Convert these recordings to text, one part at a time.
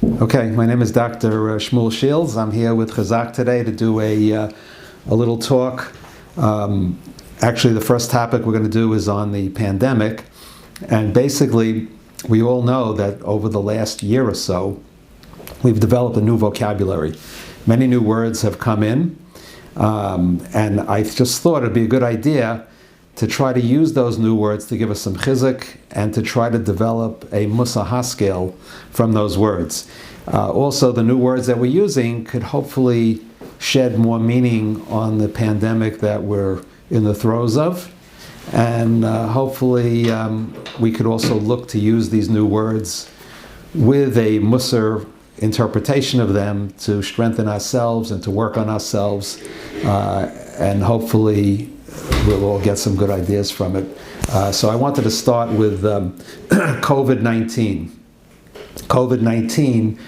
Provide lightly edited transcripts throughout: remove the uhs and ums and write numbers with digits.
Okay, my name is Dr. Shmuel Shields. I'm here with Chazaq today to do a little talk. Actually, the first topic we're going to do is on the pandemic. And basically, we all know that over the last year or so, we've developed a new vocabulary. Many new words have come in. And I just thought it'd be a good idea to try to use those new words to give us some chizuk and to try to develop a Musa Haskell from those words. Also, the new words that we're using could hopefully shed more meaning on the pandemic that we're in the throes of. And hopefully we could also look to use these new words with a Musar interpretation of them to strengthen ourselves and to work on ourselves. And hopefully we'll all get some good ideas from it. So I wanted to start with COVID-19. COVID-19,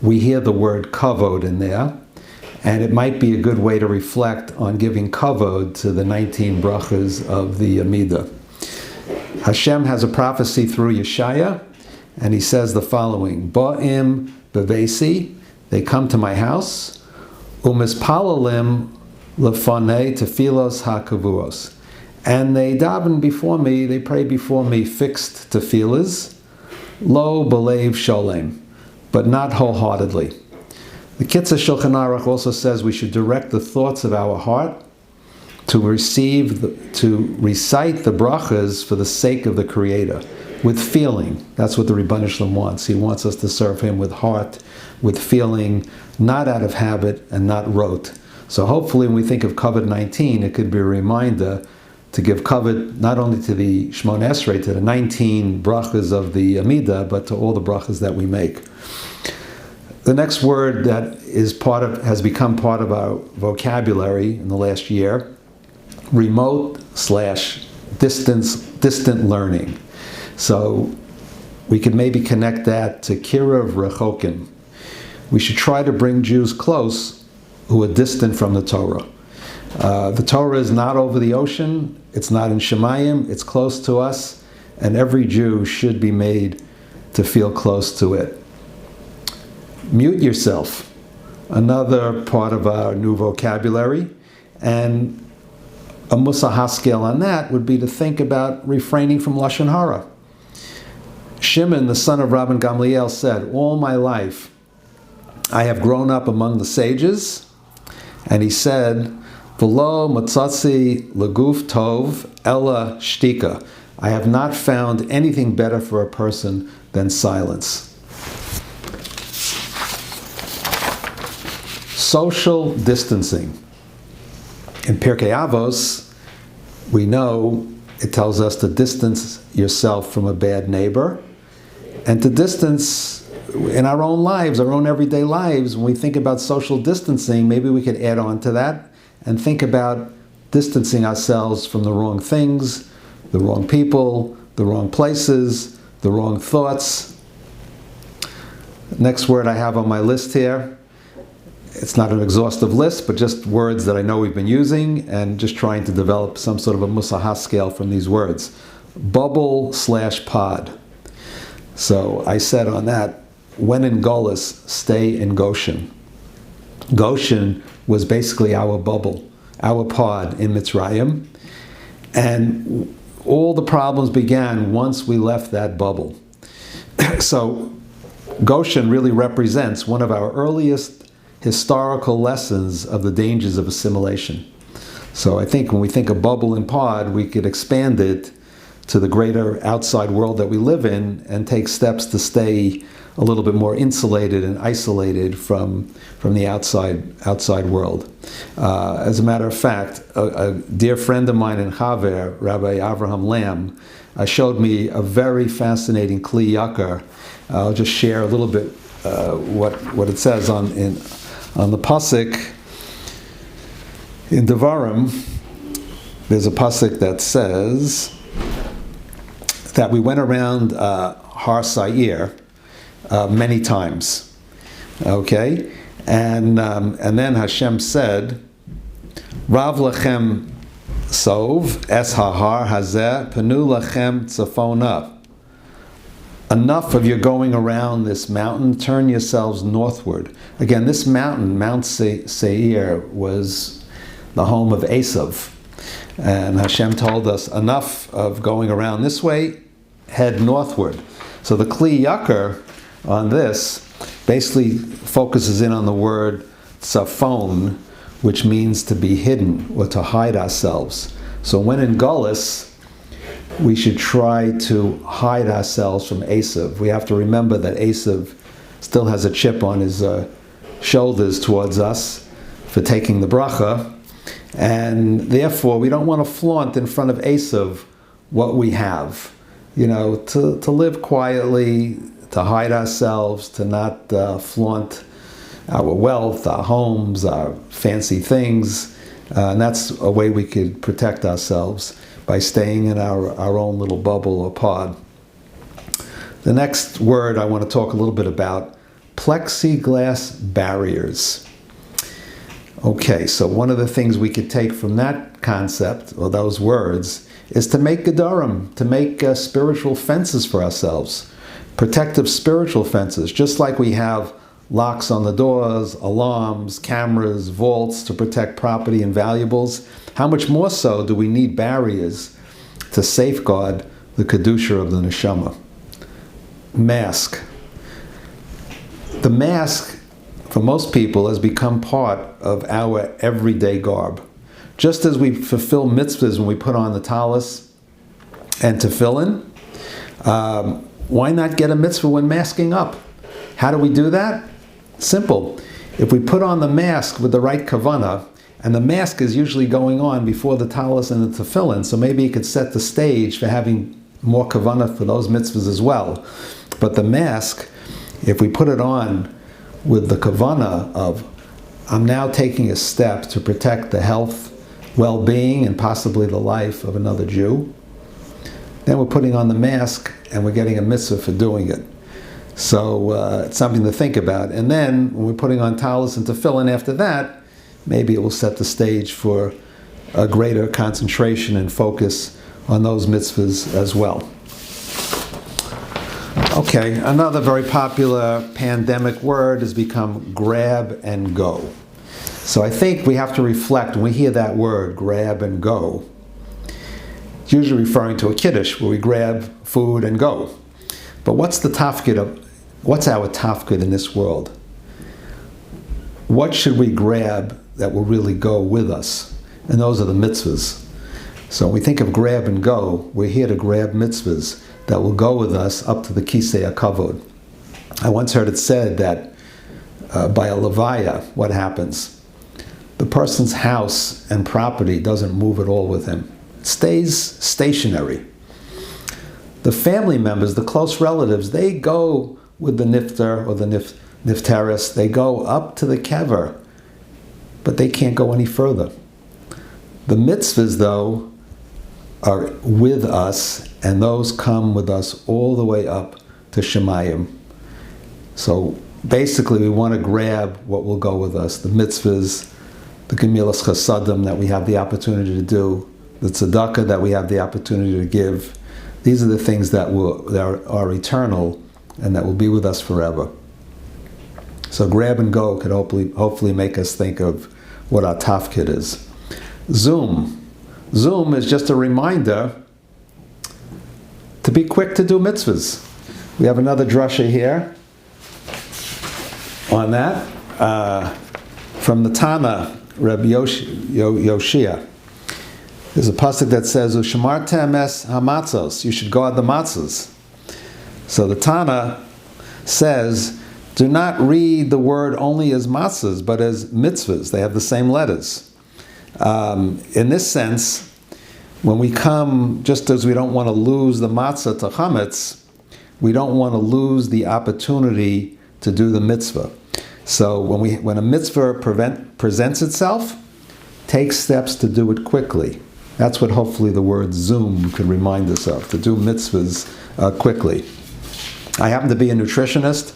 we hear the word kavod in there, and it might be a good way to reflect on giving kavod to the 19 brachas of the Amidah. Hashem has a prophecy through Yeshaya, and he says the following: Ba'im bevesi, they come to my house, umispalalim lefanei tefilos hakavuos, and they daven before me, they pray before me fixed tefillas, lo belev sholem, but not wholeheartedly. The Kitzur Shulchan Aruch also says we should direct the thoughts of our heart to recite the brachas for the sake of the Creator, with feeling. That's what the Rebbeinu Shalom wants. He wants us to serve Him with heart, with feeling, not out of habit and not rote. So hopefully when we think of COVID-19, it could be a reminder to give kavod not only to the Shmona Esrei, to the 19 brachas of the Amidah, but to all the brachas that we make. The next word that has become part of our vocabulary in the last year, remote/distant learning. So we could maybe connect that to Kirav Rechokim. We should try to bring Jews close who are distant from the Torah. The Torah is not over the ocean, it's not in Shemayim, it's close to us, and every Jew should be made to feel close to it. Mute yourself, another part of our new vocabulary, and a Musa Haskell on that would be to think about refraining from Lashon Hara. Shimon, the son of Rabban Gamliel, said, all my life I have grown up among the sages, and he said, V'lo matzatzi leguf tov ella shtika. I have not found anything better for a person than silence. Social distancing. In Pirkei Avos, we know it tells us to distance yourself from a bad neighbor, and to distance in our own lives, our own everyday lives. When we think about social distancing, maybe we could add on to that and think about distancing ourselves from the wrong things, the wrong people, the wrong places, the wrong thoughts. Next word I have on my list here, it's not an exhaustive list, but just words that I know we've been using and just trying to develop some sort of a Musa Haskell from these words. Bubble/pod. So I said on that, when in Golus, stay in Goshen. Goshen was basically our bubble, our pod in Mitzrayim. And all the problems began once we left that bubble. So Goshen really represents one of our earliest historical lessons of the dangers of assimilation. So I think when we think of bubble and pod, we could expand it to the greater outside world that we live in and take steps to stay a little bit more insulated and isolated from the outside world. As a matter of fact, a dear friend of mine in Chaver, Rabbi Avraham Lamb, showed me a very fascinating Kli Yakar. I'll just share a little bit what it says on the pasuk in Devarim. There's a pasuk that says that we went around Har Sair many times, okay, and then Hashem said, "Rav lechem sov es hahar hazeh penu lechem tzafona enough of your going around this mountain, turn yourselves northward. Again, this mountain, Mount Seir, was the home of Esav. And Hashem told us, enough of going around this way, head northward. So the Kli Yakar on this basically focuses in on the word tzafon, which means to be hidden or to hide ourselves. So when in Gullus, we should try to hide ourselves from Esav. We have to remember that Esav still has a chip on his shoulders towards us for taking the bracha, and therefore we don't want to flaunt in front of Esav what we have. You know, to live quietly, to hide ourselves, to not flaunt our wealth, our homes, our fancy things. And that's a way we could protect ourselves, by staying in our own little bubble or pod. The next word I want to talk a little bit about, plexiglass barriers. Okay, so one of the things we could take from that concept, or those words, is to make gedarim, to make spiritual fences for ourselves, protective spiritual fences, just like we have locks on the doors, alarms, cameras, vaults to protect property and valuables. How much more so do we need barriers to safeguard the kedusha of the neshama? Mask. The mask, for most people, has become part of our everyday garb. Just as we fulfill mitzvahs when we put on the talis and tefillin, why not get a mitzvah when masking up? How do we do that? Simple. If we put on the mask with the right kavanah, and the mask is usually going on before the talis and the tefillin, so maybe it could set the stage for having more kavanah for those mitzvahs as well. But the mask, if we put it on with the kavanah of, I'm now taking a step to protect the health, well-being, and possibly the life of another Jew, then we're putting on the mask and we're getting a mitzvah for doing it. So it's something to think about. And then when we're putting on talis and tefillin after that, maybe it will set the stage for a greater concentration and focus on those mitzvahs as well. Okay, another very popular pandemic word has become grab and go. So I think we have to reflect when we hear that word, grab and go. It's usually referring to a kiddush where we grab food and go. But what's our tafkid in this world? What should we grab that will really go with us? And those are the mitzvahs. So when we think of grab and go, we're here to grab mitzvahs that will go with us up to the kisei hakavod. I once heard it said that by a levaya, what happens? The person's house and property doesn't move at all with him. It stays stationary. The family members, the close relatives, they go with the niftar or the niftaris, they go up to the kever, but they can't go any further. The mitzvahs, though, are with us, and those come with us all the way up to Shemayim. So basically, we want to grab what will go with us, the mitzvahs, the gemilas chasadim that we have the opportunity to do, the tzedakah that we have the opportunity to give. These are the things that are eternal and that will be with us forever. So grab and go could hopefully make us think of what our tafkid is. Zoom. Zoom is just a reminder to be quick to do mitzvahs. We have another drasha here on that from the Tana, Rabbi Yoshia. There's a pasuk that says, "Ushamartem es hamatzos." You should guard the matzahs. So the Tana says, do not read the word only as matzahs, but as mitzvahs. They have the same letters. In this sense, when we come, just as we don't want to lose the matzah to chametz, we don't want to lose the opportunity to do the mitzvah. So when a mitzvah presents itself, take steps to do it quickly. That's what hopefully the word Zoom could remind us of, to do mitzvahs quickly. I happen to be a nutritionist,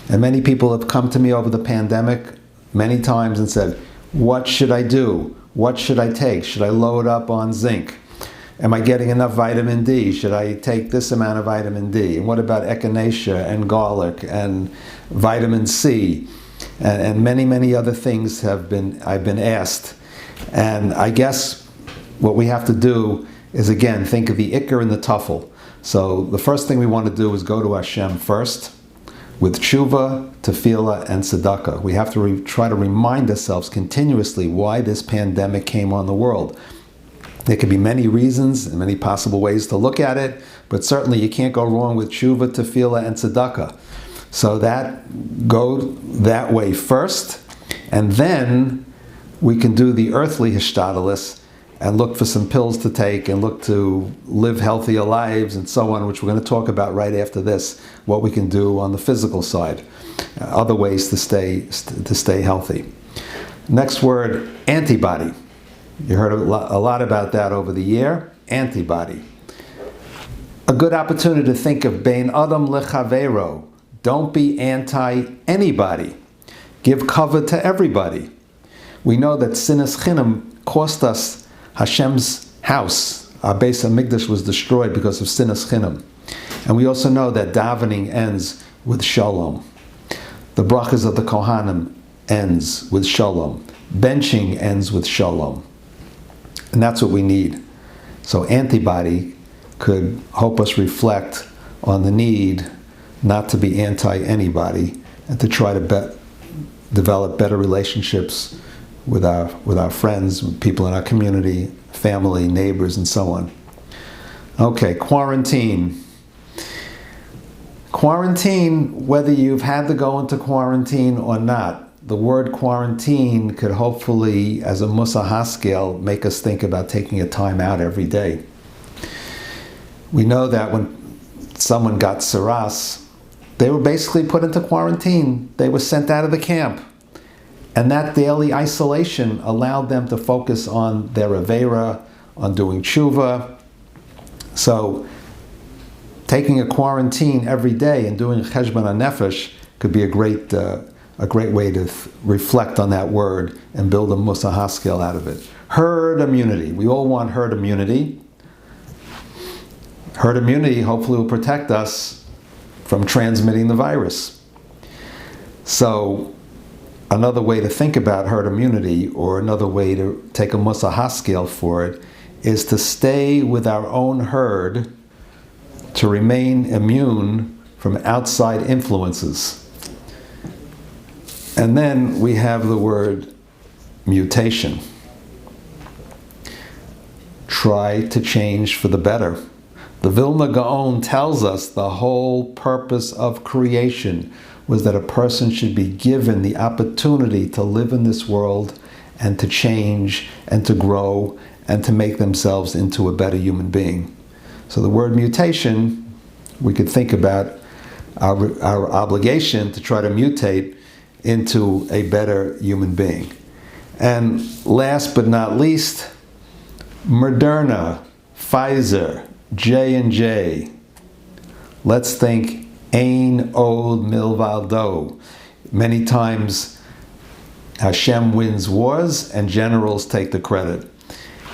and many people have come to me over the pandemic many times and said, what should I do? What should I take? Should I load up on zinc? Am I getting enough vitamin D? Should I take this amount of vitamin D? And what about echinacea and garlic and vitamin C? And many, many other things I've been asked. And I guess what we have to do is, again, think of the ikr and the tuffle. So the first thing we want to do is go to Hashem first with tshuva, tefillah, and tzedakah. We have to try to remind ourselves continuously why this pandemic came on the world. There could be many reasons and many possible ways to look at it, but certainly you can't go wrong with tshuva, tefillah, and tzedakah. So go that way first, and then we can do the earthly hishtadlus and look for some pills to take and look to live healthier lives and so on, which we're going to talk about right after this, what we can do on the physical side, other ways to stay healthy. Next word, antibody. You heard a lot about that over the year. Antibody. A good opportunity to think of bein adam lechavero. Don't be anti-anybody. Give cover to everybody. We know that sinas chinam cost us Hashem's house. Our Beis Hamikdash was destroyed because of sinas chinam. And we also know that davening ends with shalom. The brachas of the Kohanim ends with shalom. Benching ends with shalom. And that's what we need. So antibody could help us reflect on the need not to be anti-anybody and to try to develop better relationships with our friends, with people in our community, family, neighbors, and so on. Okay, quarantine. Quarantine, whether you've had to go into quarantine or not, the word quarantine could hopefully, as a Musa Haskel, make us think about taking a time out every day. We know that when someone got saras, they were basically put into quarantine. They were sent out of the camp. And that daily isolation allowed them to focus on their avera, on doing tshuva. So taking a quarantine every day and doing cheshbon hanefesh could be a great way to reflect on that word and build a Musa Haskel out of it. Herd immunity. We all want herd immunity. Herd immunity hopefully will protect us from transmitting the virus. So another way to think about herd immunity, or another way to take a Musa Haskel for it, is to stay with our own herd to remain immune from outside influences. And then we have the word mutation. Try to change for the better. The Vilna Gaon tells us the whole purpose of creation was that a person should be given the opportunity to live in this world and to change and to grow and to make themselves into a better human being. So the word mutation, we could think about our obligation to try to mutate into a better human being. And last but not least, Moderna, Pfizer, J&J. Let's think Ein Od Milvado. Many times Hashem wins wars and generals take the credit.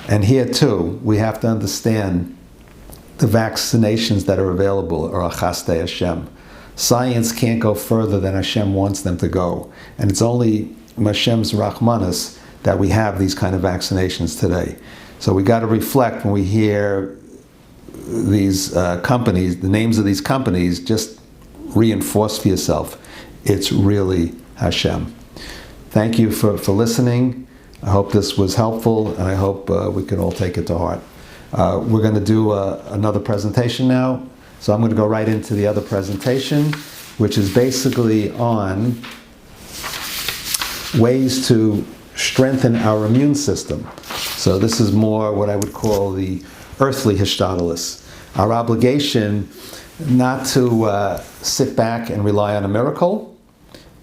And here too, we have to understand the vaccinations that are available are Achastei Hashem. Science can't go further than Hashem wants them to go. And it's only Hashem's Rachmanis that we have these kind of vaccinations today. So we got to reflect when we hear these companies, the names of these companies, just reinforce for yourself. It's really Hashem. Thank you for listening. I hope this was helpful, and I hope we can all take it to heart. We're going to do another presentation now. So I'm going to go right into the other presentation, which is basically on ways to strengthen our immune system. So this is more what I would call the earthly hishtadlus. Our obligation not to sit back and rely on a miracle.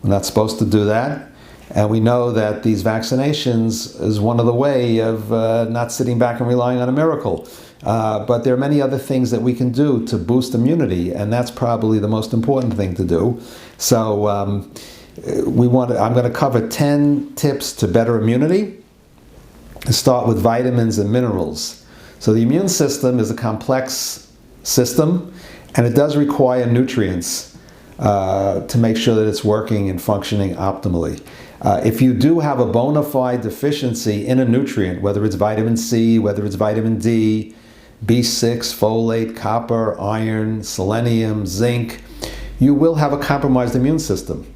We're not supposed to do that. And we know that these vaccinations is one of the way of not sitting back and relying on a miracle. But there are many other things that we can do to boost immunity, and that's probably the most important thing to do. So I'm going to cover 10 tips to better immunity. To start with vitamins and minerals. So the immune system is a complex system, and it does require nutrients to make sure that it's working and functioning optimally. If you do have a bona fide deficiency in a nutrient, whether it's vitamin C, whether it's vitamin D, B6, folate, copper, iron, selenium, zinc, you will have a compromised immune system.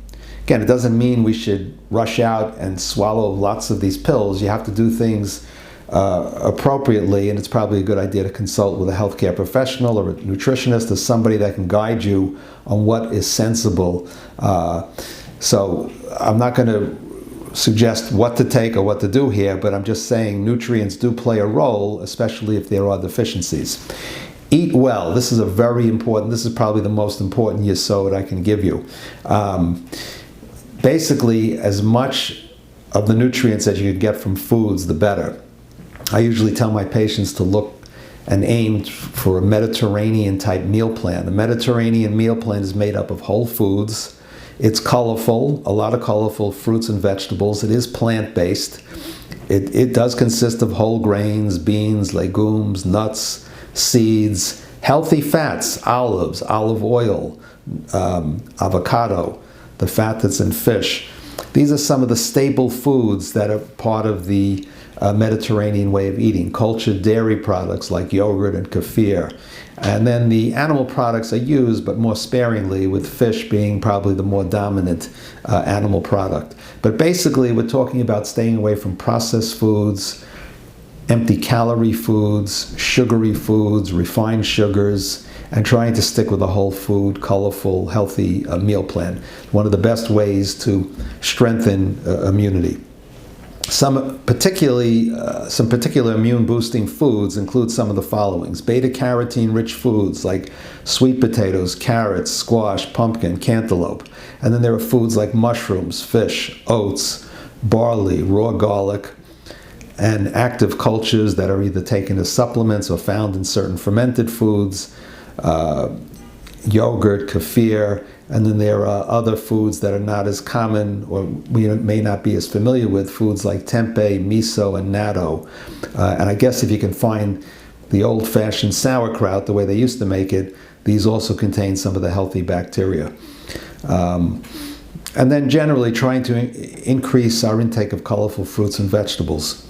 Again, it doesn't mean we should rush out and swallow lots of these pills. You have to do things appropriately, and it's probably a good idea to consult with a healthcare professional or a nutritionist or somebody that can guide you on what is sensible. So I'm not going to suggest what to take or what to do here, but I'm just saying nutrients do play a role, especially if there are deficiencies. Eat well. This is a very important, this is probably the most important yesod I can give you. Basically, as much of the nutrients that you could get from foods, the better. I usually tell my patients to look and aim for a Mediterranean type meal plan. The Mediterranean meal plan is made up of whole foods. It's colorful, a lot of colorful fruits and vegetables. It is plant-based. It does consist of whole grains, beans, legumes, nuts, seeds, healthy fats, olives, olive oil, avocado, the fat that's in fish. These are some of the staple foods that are part of the Mediterranean way of eating. Cultured dairy products like yogurt and kefir. And then the animal products are used, but more sparingly, with fish being probably the more dominant animal product. But basically, we're talking about staying away from processed foods, empty calorie foods, sugary foods, refined sugars, and trying to stick with a whole food, colorful, healthy meal plan. One of the best ways to strengthen immunity. Some particular immune boosting foods include some of the followings. Beta-carotene rich foods like sweet potatoes, carrots, squash, pumpkin, cantaloupe. And then there are foods like mushrooms, fish, oats, barley, raw garlic, and active cultures that are either taken as supplements or found in certain fermented foods, yogurt, kefir, and then there are other foods that are not as common or we may not be as familiar with, foods like tempeh, miso, and natto. And I guess if you can find the old-fashioned sauerkraut, the way they used to make it, these also contain some of the healthy bacteria. And then generally trying to increase our intake of colorful fruits and vegetables.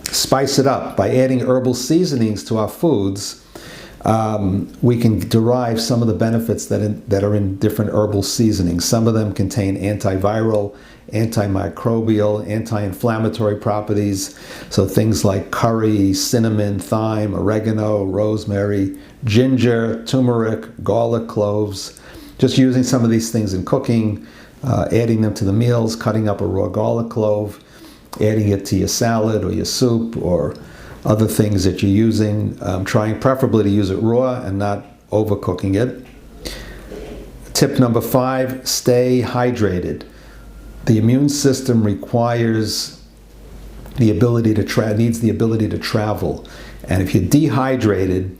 Spice it up by adding herbal seasonings to our foods. We can derive some of the benefits that are in different herbal seasonings. Some of them contain antiviral, antimicrobial, anti-inflammatory properties. So things like curry, cinnamon, thyme, oregano, rosemary, ginger, turmeric, garlic, cloves. Just using some of these things in cooking, adding them to the meals, cutting up a raw garlic clove, adding it to your salad or your soup or other things that you're using, trying preferably to use it raw and not overcooking it. Tip number 5, stay hydrated. The immune system requires needs the ability to travel. And if you're dehydrated,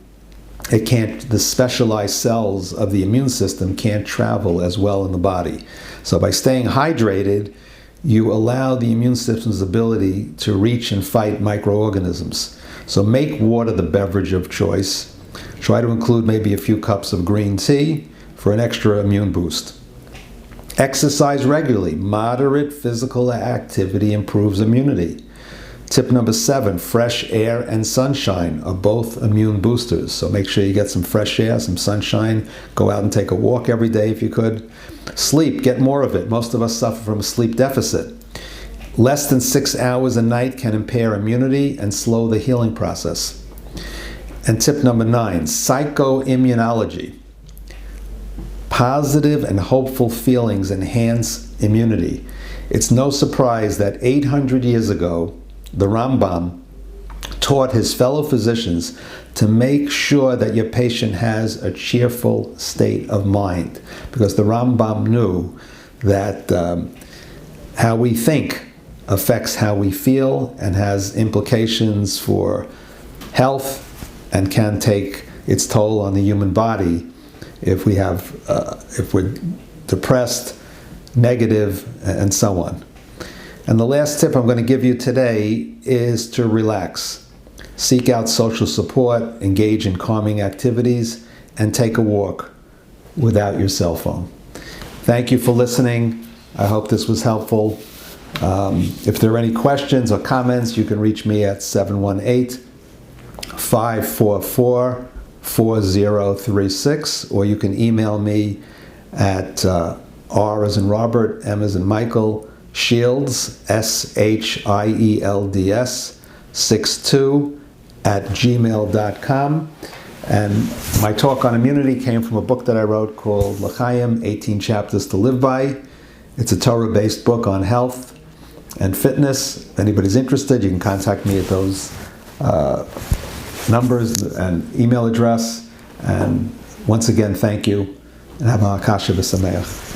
the specialized cells of the immune system can't travel as well in the body. So by staying hydrated, you allow the immune system's ability to reach and fight microorganisms. So make water the beverage of choice. Try to include maybe a few cups of green tea for an extra immune boost. Exercise regularly. Moderate physical activity improves immunity. Tip number 7, fresh air and sunshine are both immune boosters. So make sure you get some fresh air, some sunshine. Go out and take a walk every day if you could. Sleep, get more of it. Most of us suffer from a sleep deficit. Less than 6 hours a night can impair immunity and slow the healing process. And tip number 9, psychoimmunology. Positive and hopeful feelings enhance immunity. It's no surprise that 800 years ago, the Rambam taught his fellow physicians to make sure that your patient has a cheerful state of mind, because the Rambam knew that how we think affects how we feel and has implications for health and can take its toll on the human body if we're depressed, negative, and so on. And the last tip I'm going to give you today is to relax. seek out social support, engage in calming activities, and take a walk without your cell phone. Thank you for listening. I hope this was helpful. If there are any questions or comments, you can reach me at 718-544-4036, or you can email me at R as in Robert, M as in Michael, Shields, SHIELDS, 62 @gmail.com. And my talk on immunity came from a book that I wrote called L'Chaim, 18 Chapters to Live By. It's a Torah-based book on health and fitness. If anybody's interested, you can contact me at those numbers and email address. And once again, thank you, and have a Kasha v'Sameach.